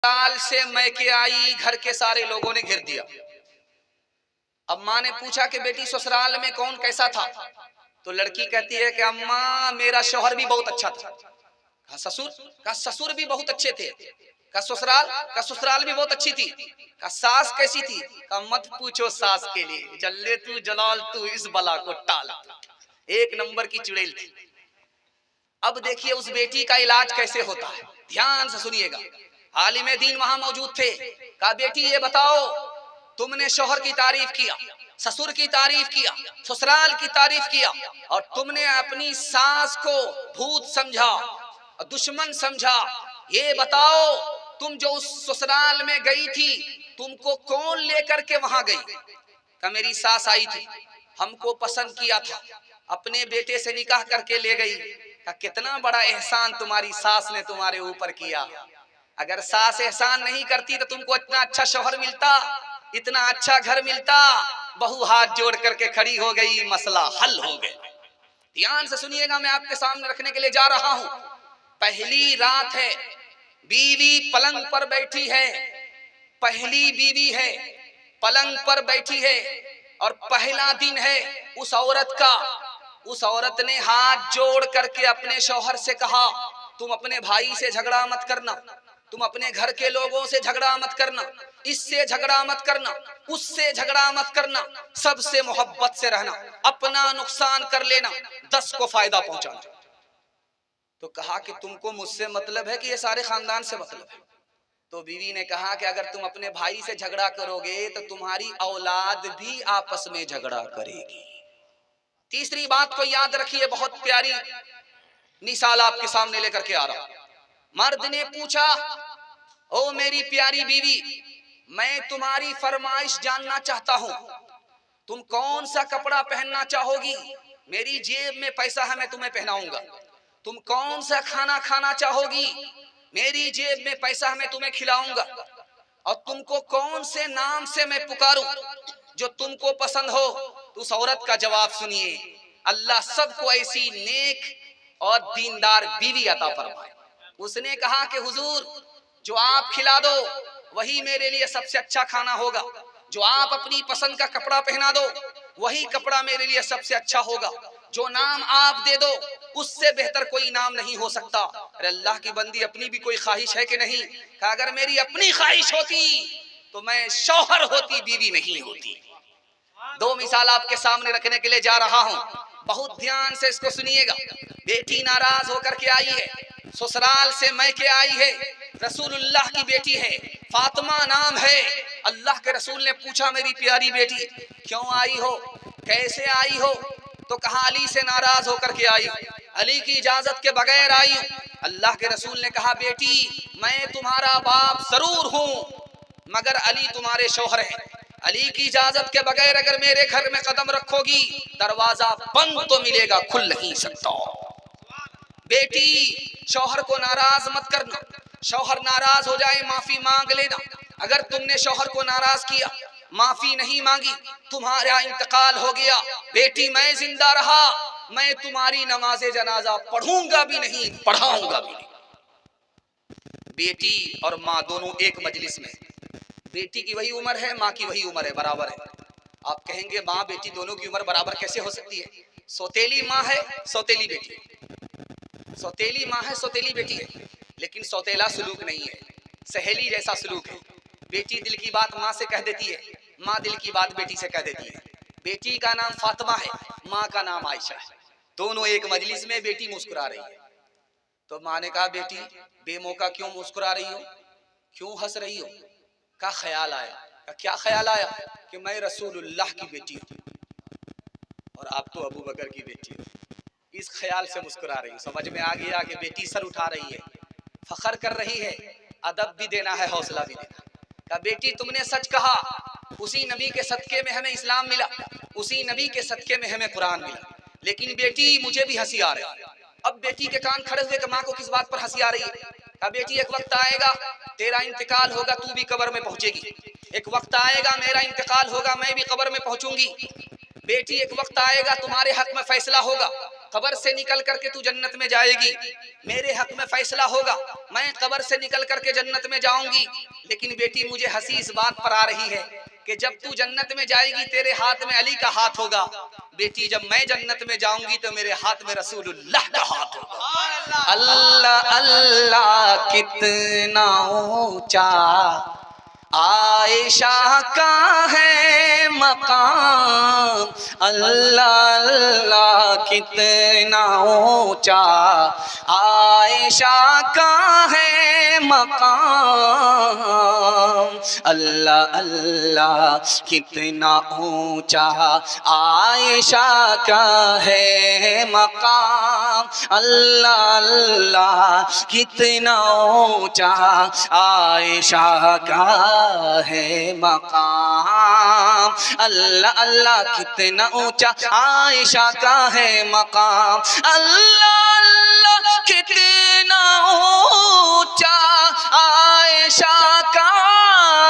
साल से मैके आई, घर के सारे लोगों ने घेर दिया। अब माँ ने पूछा कि बेटी ससुराल में कौन कैसा था? तो लड़की कहती है कि अम्मा मेरा शौहर भी बहुत अच्छा था। कहा ससुर? कहा ससुर भी बहुत अच्छे थे। कहा ससुराल? कहा ससुराल भी बहुत अच्छी थी। कहा सास कैसी थी? कहा मत पूछो सास के लिए, जल्ले तू जलाल तू इस बला को टाल, एक नंबर की चुड़ैल थी। अब देखिए उस बेटी का इलाज कैसे होता है, ध्यान से सुनिएगा। आलिम दीन वहां मौजूद थे। कहा बेटी ये बताओ, तुमने शौहर की तारीफ किया, ससुर की तारीफ किया, ससुराल की तारीफ किया, और तुमने अपनी सास को भूत समझा, दुश्मन समझा। ये बताओ तुम जो उस ससुराल में गई थी, तुमको कौन लेकर के वहां गई? का मेरी सास आई थी, हमको पसंद किया था, अपने बेटे से निकाह करके ले गई। का कितना बड़ा एहसान तुम्हारी सास ने तुम्हारे ऊपर किया। अगर सास एहसान नहीं करती तो तुमको इतना अच्छा शौहर मिलता, इतना अच्छा घर मिलता। बहू हाथ जोड़ करके खड़ी हो गई, मसला हल हो गया। ध्यान से सुनिएगा, मैं आपके सामने रखने के लिए जा रहा हूं। पहली रात है, बीवी पलंग पर बैठी है, पहली बीवी है, पलंग पर बैठी है, और पहला दिन है उस औरत का। उस औरत ने हाथ जोड़ करके अपने शौहर से कहा, तुम अपने भाई से झगड़ा मत करना, तुम अपने घर के लोगों से झगड़ा मत करना, इससे झगड़ा मत करना, उससे झगड़ा मत करना, सबसे मोहब्बत से रहना, अपना नुकसान कर लेना, 10 को फायदा पहुंचाना। तो कहा कि तुमको मुझसे मतलब है कि ये सारे खानदान से मतलब है? तो बीवी ने कहा कि अगर तुम अपने भाई से झगड़ा करोगे तो तुम्हारी औलाद भी आपस में झगड़ा करेगी। तीसरी बात को याद रखिए, बहुत प्यारी मिसाल आपके सामने लेकर के आ रहा हूं। मर्द ने पूछा, ओ मेरी प्यारी बीवी, मैं तुम्हारी फरमाइश जानना चाहता हूं, तुम कौन सा कपड़ा पहनना चाहोगी? मेरी जेब में पैसा है, मैं तुम्हें पहनाऊंगा। तुम कौन सा खाना खाना चाहोगी? मेरी जेब में पैसा है, मैं तुम्हें खिलाऊंगा। और तुमको कौन से नाम से मैं पुकारूं जो तुमको पसंद हो? तो उस औरत का जवाब सुनिए, अल्लाह सबको ऐसी नेक और दीनदार बीवी अता फरमाए। उसने कहा कि हुजूर, जो आप खिला दो वही मेरे लिए सबसे अच्छा खाना होगा, जो आप अपनी पसंद का कपड़ा पहना दो वही कपड़ा मेरे लिए सबसे अच्छा होगा, जो नाम आप दे दो उससे बेहतर कोई नाम नहीं हो सकता। अरे अल्लाह की बंदी, अपनी भी कोई ख्वाहिश है कि नहीं? कि अगर मेरी अपनी ख्वाहिश होती तो मैं शौहर होती, बीवी नहीं होती। 2 मिसाल आपके सामने रखने के लिए जा रहा हूं, बहुत ध्यान से इसको सुनिएगा। बेटी नाराज होकर के आई है, ससुराल से मैके आई है, रसूलुल्लाह की बेटी है, फातिमा नाम है। अल्लाह के रसूल ने पूछा, मेरी प्यारी बेटी क्यों आई हो, कैसे आई हो? तो कहा अली से नाराज होकर के आई, अली की इजाजत के बगैर आई। अल्लाह के रसूल ने कहा, बेटी मैं तुम्हारा बाप जरूर हूं, मगर अली तुम्हारे शौहर हैं। अली की इजाजत के बगैर अगर मेरे घर में कदम रखोगी, दरवाजा बंद तो मिलेगा, खुल नहीं सकता। बेटी शौहर को नाराज मत करना, शौहर नाराज हो जाए माफी मांग लेना। अगर तुमने शौहर को नाराज किया, माफी नहीं मांगी, तुम्हारा इंतकाल हो गया, बेटी मैं जिंदा रहा, मैं तुम्हारी नमाजे जनाजा पढ़ूंगा भी नहीं, पढ़ाऊंगा भी नहीं। बेटी और माँ दोनों एक मजलिस में, बेटी की वही उम्र है, माँ की वही उम्र है, बराबर है। आप कहेंगे माँ बेटी दोनों की उम्र बराबर कैसे हो सकती है? सौतेली माँ है, सौतेली बेटी है, सौतेली माँ है, सौतेली बेटी है, लेकिन सौतेला सलूक नहीं है, सहेली जैसा सलूक है। बेटी दिल की बात माँ से कह देती है, माँ दिल की बात बेटी से कह देती है। बेटी का नाम फातिमा है, माँ का नाम आयशा है, दोनों एक मजलिस में, बेटी मुस्कुरा रही है। तो माँ ने कहा, बेटी बेमौका क्यों मुस्कुरा रही हो, क्यों हंस रही हो? का ख्याल आया। का क्या ख्याल आया? कि मैं रसूलुल्लाह की बेटी हूँ और आप तो अबू बकर की बेटी हो। इस ख्याल से मुस्कुरा रही हूँ। समझ में आ गया कि बेटी सर उठा रही है, फखर कर रही है, अदब भी देना है, हौसला भी देना। का बेटी तुमने सच कहा, उसी नबी के सदके में हमें इस्लाम मिला, उसी नबी के सदके में हमें कुरान मिला, लेकिन बेटी मुझे भी हंसी आ रही है। अब बेटी के कान खड़े हुए कि माँ को किस बात पर हंसी आ रही है? का बेटी एक वक्त आएगा तेरा इंतकाल होगा, तू भी कब्र में पहुंचेगी। एक वक्त आएगा मेरा इंतकाल होगा, मैं भी कब्र में पहुंचूंगी। बेटी एक वक्त आएगा तुम्हारे हक में फैसला होगा, कब्र से निकल करके तू जन्नत में जाएगी, मेरे हक में फैसला होगा, मैं कब्र से निकल करके जन्नत में जाऊंगी। लेकिन बेटी मुझे हंसी इस बात पर आ रही है कि जब तू जन्नत में जाएगी तेरे हाथ में अली का हाथ होगा, बेटी जब मैं जन्नत में जाऊंगी तो मेरे हाथ में रसूलुल्लाह का हाथ होगा। अल्लाह अल्लाह कितना ऊंचा आयशा का है मकाम, अल्लाह अल्लाह कितना ऊंचा आयशा का है मकाम, अल्लाह अल्लाह कितना ऊंचा आयशा का है मकाम, अल्लाह अल्लाह कितना ऊंचा आयशा का है मकाम, अल्लाह अल्लाह कितना ऊंचा आयशा का है मकाम, अल्लाह अल्लाह कितना ऊंचा आयशा का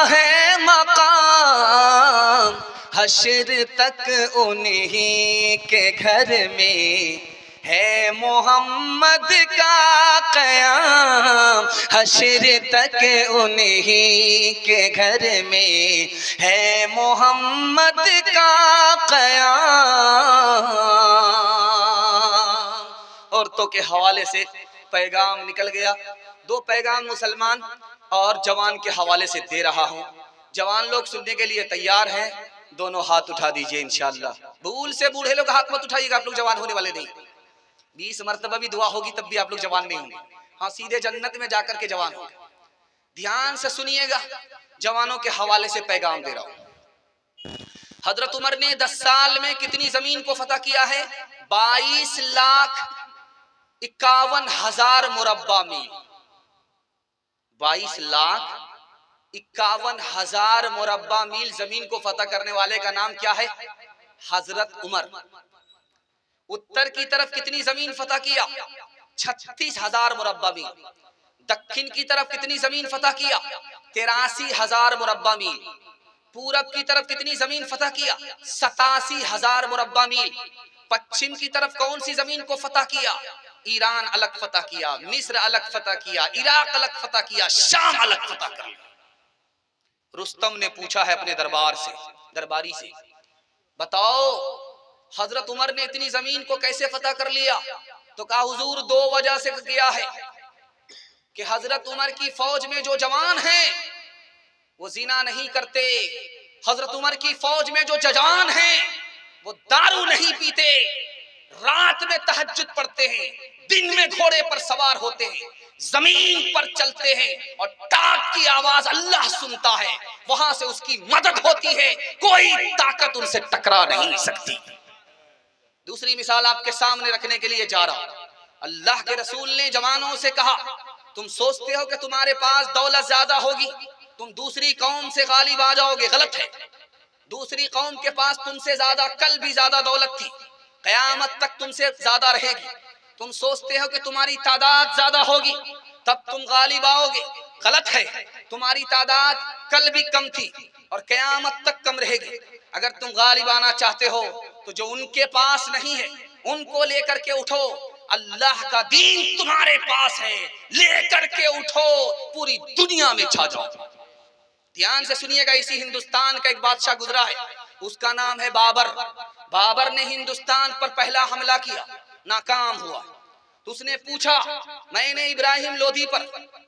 है मकाम, हश्र तक उन्हीं के घर में है मोहम्मद का क़याम, हश्र तक उन्हीं के घर में है मोहम्मद का क़याम। औरतों के हवाले से पैगाम निकल गया। दो पैगाम मुसलमान और जवान के हवाले से दे रहा हूँ। जवान लोग सुनने के लिए तैयार हैं, दोनों हाथ उठा दीजिए इंशाअल्लाह। भूल से बूढ़े लोग हाथ मत उठाइएगा, आप लोग जवान होने वाले नहीं। 20 मरतबा भी दुआ होगी तब भी आप लोग जवान नहीं होंगे। हाँ, सीधे जन्नत में जाकर के जवान होंगे। ध्यान से सुनिएगा, जवानों के हवाले से पैगाम दे रहा हूं। हजरत उमर ने 10 साल में कितनी जमीन को फतह किया है? 22,51,000 मुरब्बा मील। 22,51,000 मुरब्बा मील जमीन को फतह करने वाले का नाम क्या है? हजरत उमर। उत्तर की तरफ कितनी जमीन फतह किया? 36,000 मुरब्बा मील। दक्षिण की तरफ कितनी जमीन फतह किया? 83,000 मुरब्बा मील। पूरब की तरफ कितनी जमीन फतह किया? 87,000 मुरब्बा मील। पश्चिम की तरफ कौन सी जमीन को फतह किया? ईरान अलग फतह किया, मिस्र अलग फतह किया, इराक अलग फतह किया, शाम अलग फतह कर लिया। रुस्तम ने पूछा है अपने दरबारी से, बताओ हजरत उमर ने इतनी जमीन को कैसे फतह कर लिया? तो कहा हुजूर 2 वजह से किया है कि हजरत उमर की फौज में जो जवान हैं वो जिना नहीं करते, हजरत उमर की फौज में जो जवान हैं वो दारू नहीं पीते, रात में तहज्जुद पढ़ते हैं, दिन में घोड़े पर सवार होते हैं, जमीन पर चलते हैं और टाक की आवाज अल्लाह सुनता है, वहां से उसकी मदद होती है, कोई ताकत उनसे टकरा नहीं सकती। दूसरी मिसाल आपके सामने रखने के लिए जा रहा हूं। अल्लाह के रसूल ने जवानों से कहा, तुम सोचते हो कि तुम्हारे पास दौलत ज्यादा होगी, तुम दूसरी कौम से गालिब आ जाओगे, गलत है। दूसरी कौम के पास तुमसे ज्यादा, कल भी ज्यादा दौलत थी, कयामत तक तुमसे ज्यादा रहेगी। तुम सोचते हो कि तुम्हारी तादाद ज्यादा होगी तब तुम गालिब आओगे, गलत है। तुम्हारी तादाद कल भी कम थी और कयामत तक कम रहेगी। अगर तुम गालिब आना चाहते हो तो जो उनके पास नहीं है उनको लेकर के उठो, अल्लाह का दीन तुम्हारे पास है, लेकर के उठो, पूरी दुनिया में छा जाओ। ध्यान से सुनिएगा, इसी हिंदुस्तान का एक बादशाह गुजरा है, उसका नाम है बाबर। बाबर ने हिंदुस्तान पर पहला हमला किया, नाकाम हुआ। तो उसने पूछा, मैंने इब्राहिम लोधी पर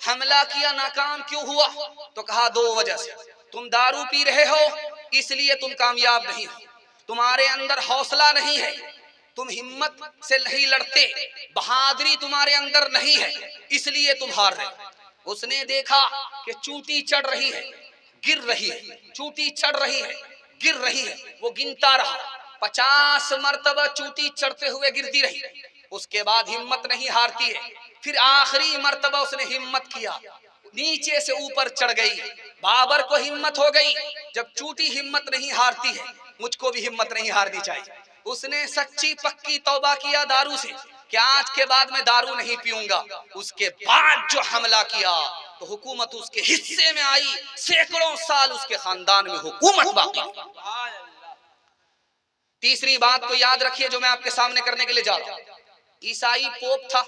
हमला किया, नाकाम क्यों हुआ? तो कहा 2 वजह से। तुम दारू पी रहे हो इसलिए तुम कामयाब नहीं हो, तुम्हारे अंदर हौसला नहीं है, तुम हिम्मत से नहीं लड़ते, बहादुरी तुम्हारे अंदर नहीं है, इसलिए तुम हार रहे। उसने देखा कि चूंटी चढ़ रही है, गिर रही है, चूंटी चढ़ रही है, गिर रही है, वो गिनता रहा, 50 मरतबा चूंटी चढ़ते हुए गिरती रही। उसके बाद हिम्मत नहीं हारती है, फिर आखिरी मरतबा उसने हिम्मत किया, नीचे से ऊपर चढ़ गई। बाबर को हिम्मत हो गई, जब चूंटी हिम्मत नहीं हारती है, मुझको भी हिम्मत नहीं हारनी चाहिए। उसने सच्ची पक्की तौबा किया दारू से कि आज के बाद मैं दारू नहीं पीऊंगा। उसके बाद जो हमला किया तो हुकूमत उसके हिस्से में आई, सैकड़ों साल उसके खानदान में हुकूमत बाकी। तीसरी बात को याद रखिए जो मैं आपके सामने करने के लिए जा रहा हूं। ईसाई पोप था,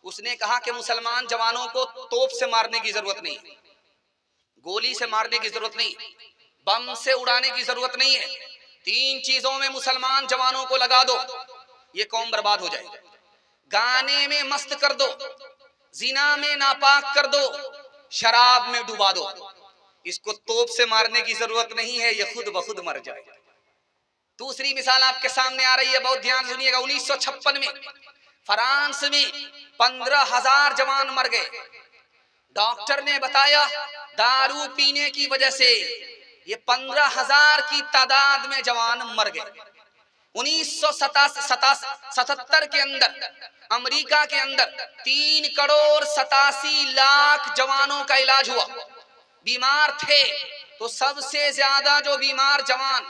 उसने कहा कि मुसलमान जवानों को तोप से मारने की जरूरत नहीं, गोली से मारने की जरूरत नहीं, बम से उड़ाने की जरूरत नहीं है। 3 चीजों में मुसलमान जवानों को लगा दो, ये कौम बर्बाद हो जाएगी। गाने में मस्त कर दो, जिना में नापाक कर दो, शराब में डुबा दो। इसको तोप से मारने की जरूरत नहीं है, ये खुद ब खुद मर जाएगा। दूसरी मिसाल आपके सामने आ रही है, बहुत ध्यान सुनिएगा। 1956 में फ्रांस में 15,000 जवान मर गए। डॉक्टर ने बताया दारू पीने की वजह से ये 15,000 की तादाद में जवान मर गए। 1977 के अंदर अमेरिका के अंदर 3,87,00,000 जवानों का इलाज हुआ। बीमार थे तो सबसे ज्यादा जो बीमार जवान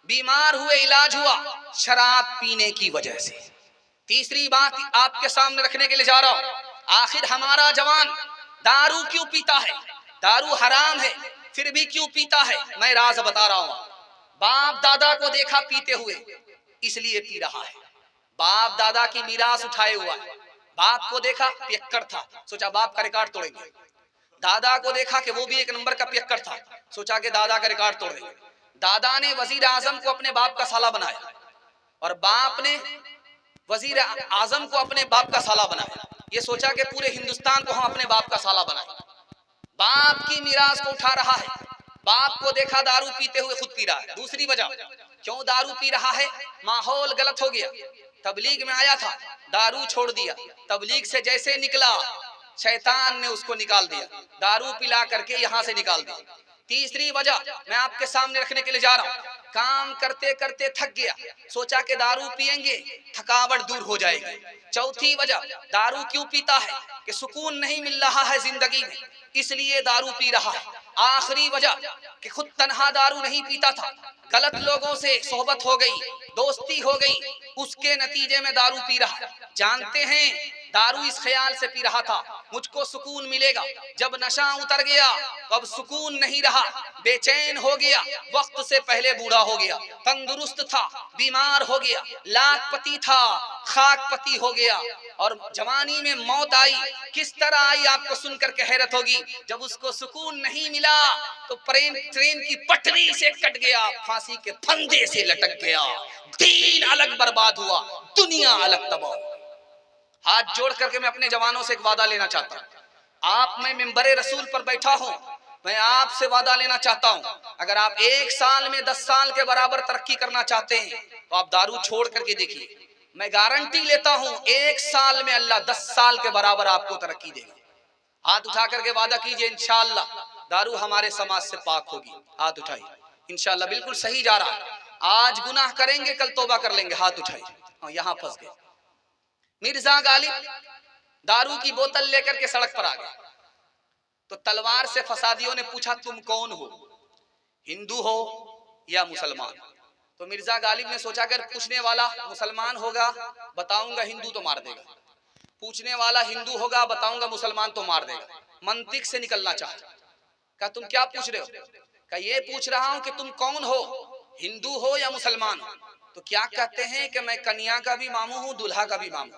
बीमार हुए, इलाज हुआ शराब पीने की वजह से। तीसरी बात आपके सामने रखने के लिए जा रहा हूं, आखिर हमारा जवान दारू क्यों पीता है? दारू हराम है, फिर भी क्यों पीता है? मैं राज बता रहा हूं। बाप दादा को देखा पीते हुए, इसलिए पी रहा है। बाप दादा की मीरास उठाए हुआ है। बाप को देखा पियक्कड़ था, सोचा बाप का रिकॉर्ड तोड़ेंगे। दादा को देखा कि वो भी एक नंबर का पियक्कड़ था, सोचा कि दादा का रिकॉर्ड तोड़ देंगे। दादा ने वजीर आजम को अपने बाप का साला बनाया और बाप ने वजीर आजम को अपने बाप का साला बनाया। ये सोचा कि पूरे हिंदुस्तान को हम अपने बाप का साला बनाए। बाप की मीरास को उठा रहा है। बाप को देखा दारू पीते हुए, खुद पी रहा है। दूसरी वजह क्यों दारू पी रहा है? माहौल गलत हो गया। तबलीग में आया था, दारू छोड़ दिया। तबलीग से जैसे निकला, शैतान ने उसको निकाल दिया, दारू पिला करके यहां से निकाल दिया। तीसरी वजह मैं आपके सामने रखने के लिए जा रहा हूं, काम करते करते थक गया, सोचा कि दारू पिएंगे थकावट दूर हो जाएगी। चौथी वजह दारू क्यों पीता है? कि सुकून नहीं मिल रहा है जिंदगी में, इसलिए दारू पी रहा है। आखिरी वजह कि खुद तन्हा दारू नहीं पीता था, गलत लोगों से सोहबत हो गई, दोस्ती हो गई, उसके नतीजे में दारू पी रहा। जानते हैं दारू इस ख्याल से पी रहा था मुझको सुकून मिलेगा। जब नशा उतर गया तो अब सुकून नहीं रहा, बेचैन हो गया, वक्त से पहले बूढ़ा हो गया। तंदुरुस्त था, बीमार हो गया, लाखपति था, खाकपति हो गया। और जवानी में मौत आई, किस तरह आई आपको सुनकर के हैरत होगी। जब उसको सुकून नहीं मिला तो ट्रेन की पटरी से कट गया, फांसी के फंदे से लटक गया। दीन अलग बर्बाद हुआ, दुनिया अलग तबाह। हाथ जोड़ करके मैं अपने जवानों से एक वादा लेना चाहता हूँ। आप, मैं मिंबरे रसूल पर बैठा हूँ, मैं आपसे वादा लेना चाहता हूँ, अगर आप 1 साल में 10 साल के बराबर तरक्की करना चाहते हैं तो आप दारू छोड़ करके देखिए। मैं गारंटी लेता हूँ 1 साल में अल्लाह 10 साल के बराबर आपको तरक्की देगा। हाथ उठा करके वादा कीजिए, इंशाअल्लाह दारू हमारे समाज से पाक होगी। हाथ उठाइए, इंशाअल्लाह बिल्कुल सही जा रहा है। आज गुनाह करेंगे, कल तौबा कर लेंगे। हाथ उठाइए। यहाँ फंस गए। मिर्जा गालिब दारू की बोतल लेकर के सड़क पर आ गए तो तलवार से फसादियों ने पूछा, तुम कौन हो, हिंदू हो या मुसलमान? तो मिर्जा गालिब ने सोचा अगर पूछने वाला मुसलमान होगा बताऊंगा हिंदू तो मार देगा, पूछने वाला हिंदू होगा बताऊंगा मुसलमान तो मार देगा। मंतिक से निकलना चाहता। कहा तुम क्या पूछ रहे हो? कहा ये पूछ रहा हूं कि तुम कौन हो, हिंदू हो या मुसलमान हो? तो क्या कहते हैं कि मैं कन्या का भी मामू हूं, दूल्हा का भी मामू,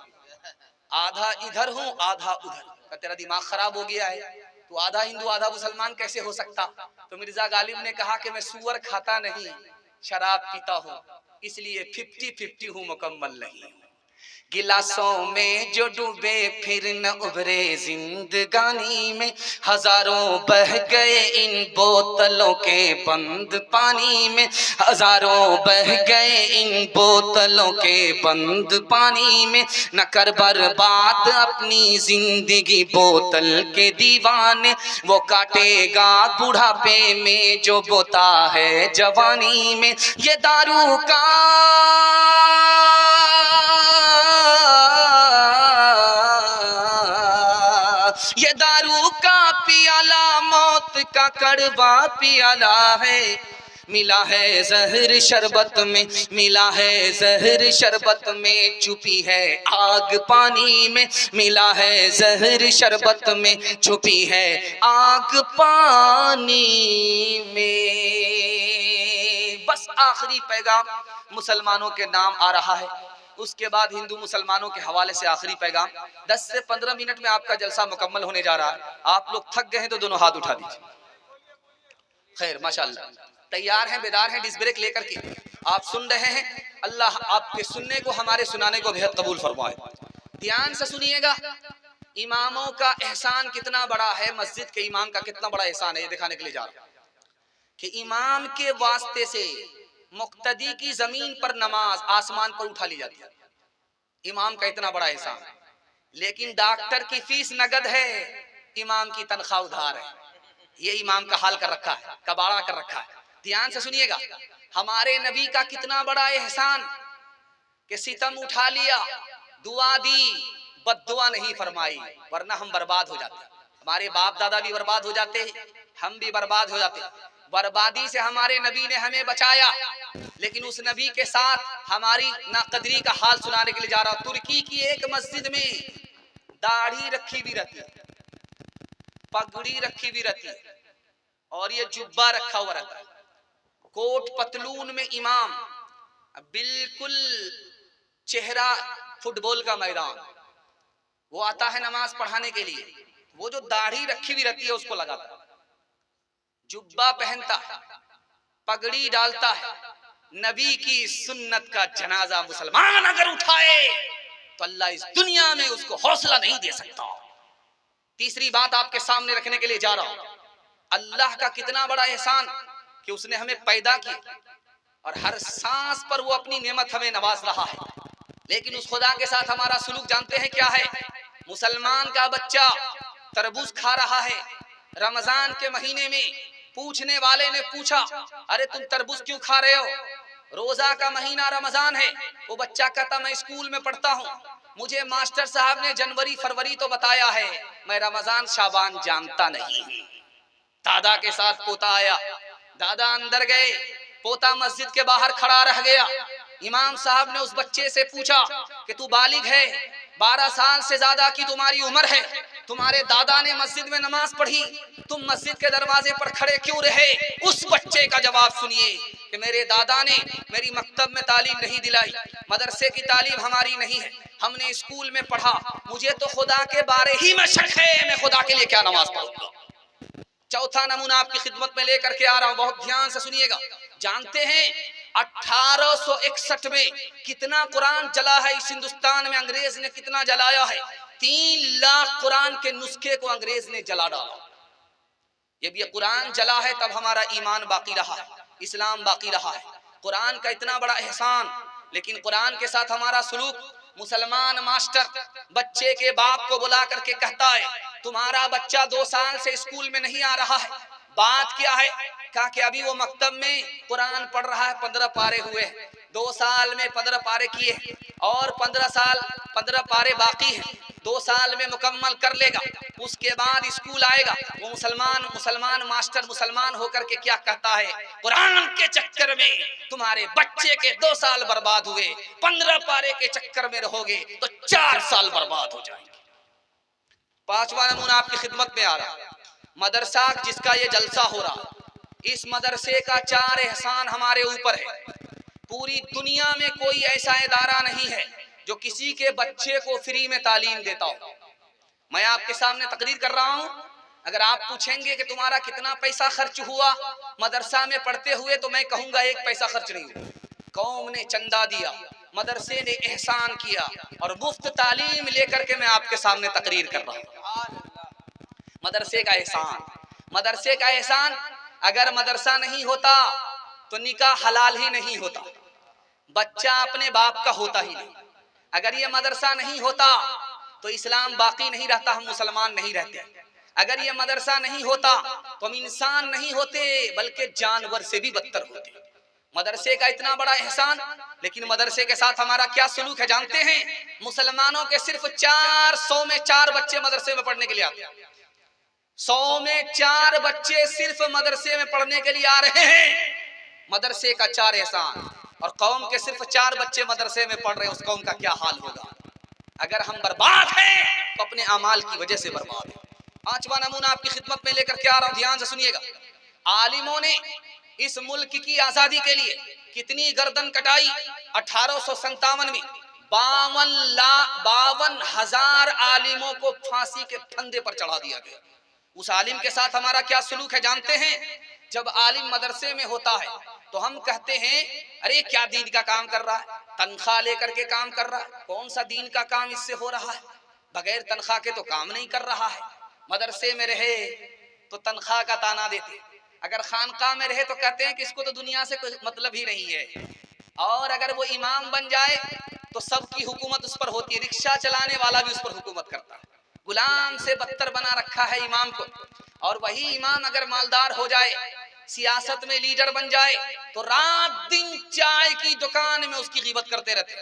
आधा इधर हूं आधा उधर। का तेरा दिमाग खराब हो गया है, तो आधा हिंदू आधा मुसलमान कैसे हो सकता? तो मिर्जा गालिब ने कहा कि मैं सूअर खाता नहीं, शराब पीता हूं, इसलिए 50-50 हूं, मुकम्मल नहीं। गिलासों में जो डूबे फिर न उभरे जिंदगानी में, हजारों बह गए इन बोतलों के बंद पानी में, हजारों बह गए इन बोतलों के बंद पानी में। न कर बर्बाद अपनी जिंदगी बोतल के दीवाने, वो काटेगा बुढ़ापे में जो बोता है जवानी में। ये दारू का ये दारू का पियाला मौत का कड़वा पियाला है। मिला है जहर शरबत में, मिला है जहर शरबत में, छुपी है आग पानी में। मिला है जहर शरबत में, छुपी है आग पानी में। बस आखिरी पैगाम मुसलमानों के नाम आ रहा है। उसके बाद हिंदू मुसलमानों के हवाले से आखिरी पैगाम। 10 से 15 मिनट में आपका जलसा मुकम्मल होने जा रहा है। आप लोग थक गए हैं तो दोनों हाथ उठा दीजिए। खैर माशाल्लाह, तैयार हैं, बेदार हैं, डिस ब्रेक लेकर के आप सुन रहे हैं। अल्लाह आपके सुनने को, हमारे सुनाने को बेहद कबूल फरमाए। ध्यान से सुनिएगा, इमामों का एहसान कितना बड़ा है, मस्जिद के इमाम का कितना बड़ा एहसान है, ये दिखाने के लिए जा रहा हूं कि इमाम के वास्ते से मुक्तदी की जमीन पर नमाज आसमान पर उठा ली जाती है। इमाम का इतना बड़ा एहसान है। लेकिन डॉक्टर की फीस नगद है, इमाम की तनख्वाह उधार है। ये इमाम का हाल कर रखा है, कबाड़ा कर रखा है। ध्यान से सुनिएगा, हमारे नबी का कितना बड़ा एहसान कि सितम उठा लिया, दुआ दी, बद्दुआ नहीं फरमाई, वरना हम बर्बाद हो जाते। हमारे बाप दादा भी बर्बाद हो जाते, हम भी बर्बाद हो जाते। बर्बादी से हमारे नबी ने हमें बचाया। लेकिन उस नबी के साथ हमारी नाकदरी का हाल सुनाने के लिए जा रहा हूं। तुर्की की एक मस्जिद में दाढ़ी रखी भी रहती है, पगड़ी रखी भी रहती है, और ये जुब्बा रखा हुआ रहता है, कोट पतलून में इमाम, बिल्कुल चेहरा फुटबॉल का मैदान। वो आता है नमाज पढ़ाने के लिए, वो जो दाढ़ी रखी भी रहती है उसको लगाता है, जुब्बा पहनता है, पगड़ी डालता है। नबी की सुन्नत का जनाजा मुसलमान अगर उठाए तो अल्लाह इस दुनिया में उसको हौसला नहीं दे सकता। तीसरी बात आपके सामने रखने के लिए जा रहा हूं, अल्लाह का कितना बड़ा एहसान कि उसने हमें पैदा किया और हर सांस पर वो अपनी नेमत हमें नवाज रहा है। लेकिन उस खुदा के साथ हमारा सुलूक जानते हैं क्या है? मुसलमान का बच्चा तरबूज खा रहा है, रमजान के महीने में पूछने वाले ने पूछा, अरे तुम तरबूज क्यों खा रहे हो? रोजा का महीना रमजान है। वो बच्चा कहता, मैं स्कूल में पढ़ता हूँ, मुझे मास्टर साहब ने जनवरी फरवरी तो बताया है, मैं रमजान शाबान जानता नहीं। दादा के साथ पोता आया, दादा अंदर गए, पोता मस्जिद के बाहर खड़ा रह गया। इमाम साहब ने उस बच्चे से पूछा कि तू बालिग है, 12 साल से ज्यादा की तुम्हारी उम्र है, तुम्हारे दादा ने मस्जिद में नमाज पढ़ी, तुम मस्जिद के दरवाजे पर खड़े क्यों रहे? उस बच्चे का जवाब सुनिए कि मेरे दादा ने मेरी मकतब में तालीम नहीं दिलाई, मदरसे की तालीम हमारी नहीं है, हमने स्कूल में पढ़ा, मुझे तो खुदा के बारे ही में शक है, मैं खुदा के लिए क्या नमाज पढ़ूंगा। चौथा नमूना आपकी खिदमत में लेकर के आ रहा हूं, बहुत ध्यान से सुनिएगा। जानते हैं 1861 में कितना कुरान जला है इस हिंदुस्तान में? अंग्रेज ने कितना जलाया है? 3 लाख कुरान के नुस्खे को अंग्रेज ने जला डाला। जब ये कुरान जला है तब हमारा ईमान बाकी रहा है, इस्लाम बाकी रहा है। कुरान का इतना बड़ा एहसान, लेकिन कुरान के साथ हमारा सुलूक। मुसलमान मास्टर बच्चे के बाप को बुला करके कहता है, तुम्हारा बच्चा 2 साल से स्कूल में नहीं आ रहा है, बात क्या है? कहा कि अभी वो मकतब में कुरान पढ़ रहा है, 15 पारे हुए, 2 साल में 15 पारे किए और 15 पारे बाकी हैं, 2 साल में मुकम्मल कर लेगा, उसके बाद स्कूल आएगा। वो मुसलमान मास्टर मुसलमान होकर के क्या कहता है? कुरान के चक्कर में तुम्हारे बच्चे के 2 साल बर्बाद हुए, 15 पारे के चक्कर में रहोगे तो 4 साल बर्बाद हो जाएंगे। 5वां नमूना आपकी खिदमत में आ रहा, मदरसा जिसका ये जलसा हो रहा, इस मदरसे का 4 एहसान हमारे ऊपर है। पूरी दुनिया में कोई ऐसा इदारा नहीं है जो किसी के बच्चे को फ्री में तालीम देता हो। मैं आपके सामने तकरीर कर रहा हूं, अगर आप पूछेंगे कि तुम्हारा कितना पैसा खर्च हुआ मदरसा में पढ़ते हुए, तो मैं कहूंगा 1 पैसा खर्च नहीं हुआ। कौम ने चंदा दिया, मदरसे ने एहसान किया और मुफ्त तालीम लेकर के मैं आपके सामने तकरीर कर रहा हूं। मदरसे का एहसान, मदरसे का एहसान। अगर मदरसा नहीं होता तो निकाह हलाल ही नहीं होता, बच्चा अपने बाप का होता ही नहीं। अगर ये मदरसा नहीं होता तो इस्लाम बाकी नहीं रहता, हम मुसलमान नहीं रहते। अगर ये मदरसा नहीं होता तो हम इंसान नहीं होते, बल्कि जानवर से भी बदतर होते। मदरसे का इतना बड़ा एहसान, लेकिन मदरसे के साथ हमारा क्या सलूक है जानते हैं? मुसलमानों के सिर्फ 400 में 4 बच्चे मदरसे में पढ़ने के लिए आते हैं। 100 में 4 बच्चे सिर्फ मदरसे में पढ़ने के लिए आ रहे हैं। मदरसे का 4 एहसान, और कौम के सिर्फ 4 बच्चे मदरसे में पढ़ रहे हैं, उस कौम का क्या हाल होगा? अगर हम बर्बाद हैं तो अपने अमाल की वजह से बर्बाद हैं। 5वां नमूना आपकी खिदमत में लेकर के आ रहा हूं, ध्यान से सुनिएगा। आलिमों ने इस मुल्क की आजादी के लिए कितनी गर्दन कटाई। 1857 में 52,000 आलिमों को फांसी के फंदे पर चढ़ा दिया गया। उस आलिम के साथ हमारा क्या सलूक है जानते हैं? जब आलिम मदरसे में होता है तो हम कहते हैं अरे क्या दीन का काम कर रहा है, तनख्वाह लेकर के काम कर रहा है, कौन सा दीन का काम इससे हो रहा है, बगैर तनख्वाह के तो काम नहीं कर रहा है। मदरसे में रहे तो तनख्वाह का ताना देते, अगर खानकाह में रहे तो कहते हैं कि इसको तो दुनिया से कोई मतलब ही नहीं है, और अगर वो इमाम बन जाए तो सबकी हुकूमत उस पर होती है, रिक्शा चलाने वाला भी उस पर हुकूमत करता है। गुलाम से बदतर बना रखा है इमाम को। और वही इमाम अगर मालदार हो जाए, सियासत में लीडर बन जाए, तो रात दिन चाय की दुकान में उसकी गिबत करते रहते,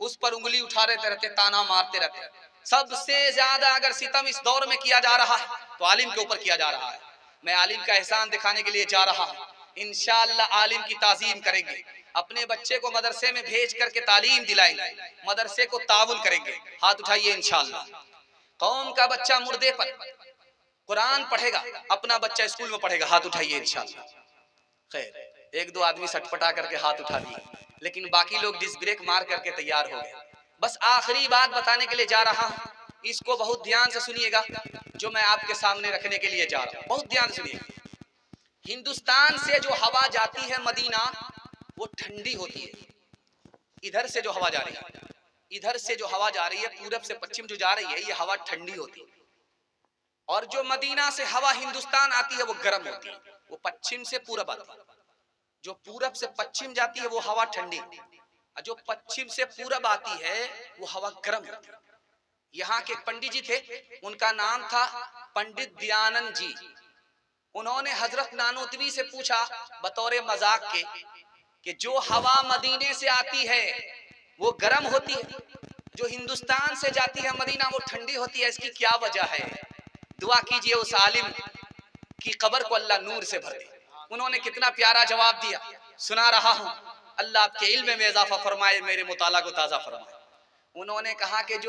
उस पर उंगली उठा रहते, ताना मारते रहते। सबसे ज्यादा अगर सितम इस दौर में किया जा रहा है तो आलिम के ऊपर किया जा रहा है। मैं आलिम का एहसान दिखाने के लिए जा रहा हूँ, इंशाअल्लाह आलिम की ताजीम करेंगे, अपने बच्चे को मदरसे में भेज करके तालीम दिलाएंगे, मदरसे को ताउन करेंगे। हाथ उठाइए इंशाअल्लाह। कौम का बच्चा मुर्दे पर कुरान पढ़ेगा, अपना बच्चा स्कूल में पढ़ेगा, हाथ उठाइए इंशाअल्लाह। खैर, एक दो आदमी सटपटा करके हाथ उठा दिए, लेकिन बाकी लोग डिस्क ब्रेक मार करके तैयार हो गए। बस आखिरी बात बताने के लिए जा रहा हूं, इसको बहुत ध्यान से सुनिएगा, जो मैं आपके सामने रखने के लिए जा रहा हूं, बहुत ध्यान से सुनिएगा। हिंदुस्तान से जो हवा जाती है मदीना, वो ठंडी होती है। इधर से जो हवा जा रही है, इधर से जो हवा जा रही है, पूरब से पश्चिम जो जा रही है, ये हवा ठंडी होती है। और जो मदीना से हवा हिंदुस्तान आती है वो गर्म होती है, वो पश्चिम से पूरब आती है। जो पूरब से पश्चिम जाती है वो हवा ठंडी, और जो पश्चिम से पूरब आती है वो हवा गर्म होती है। यहाँ के पंडित जी थे, उनका नाम था पंडित दयानंद जी। उन्होंने हजरत नानोतवी से पूछा बतौर मजाक के कि जो हवा मदीने से आती है वो गर्म होती है, जो हिंदुस्तान से जाती है मदीना वो ठंडी होती है, इसकी क्या वजह है? दुआ कीजिए उस आलिम की कब्र को अल्लाह नूर से भर दे। उन्होंने कितना प्यारा जवाब दिया, सुना रहा हूं। अल्लाह आपके इल्म में इजाफा फरमाए, मेरे मुताला को ताजा फरमाए। उन्होंने कहा कि जो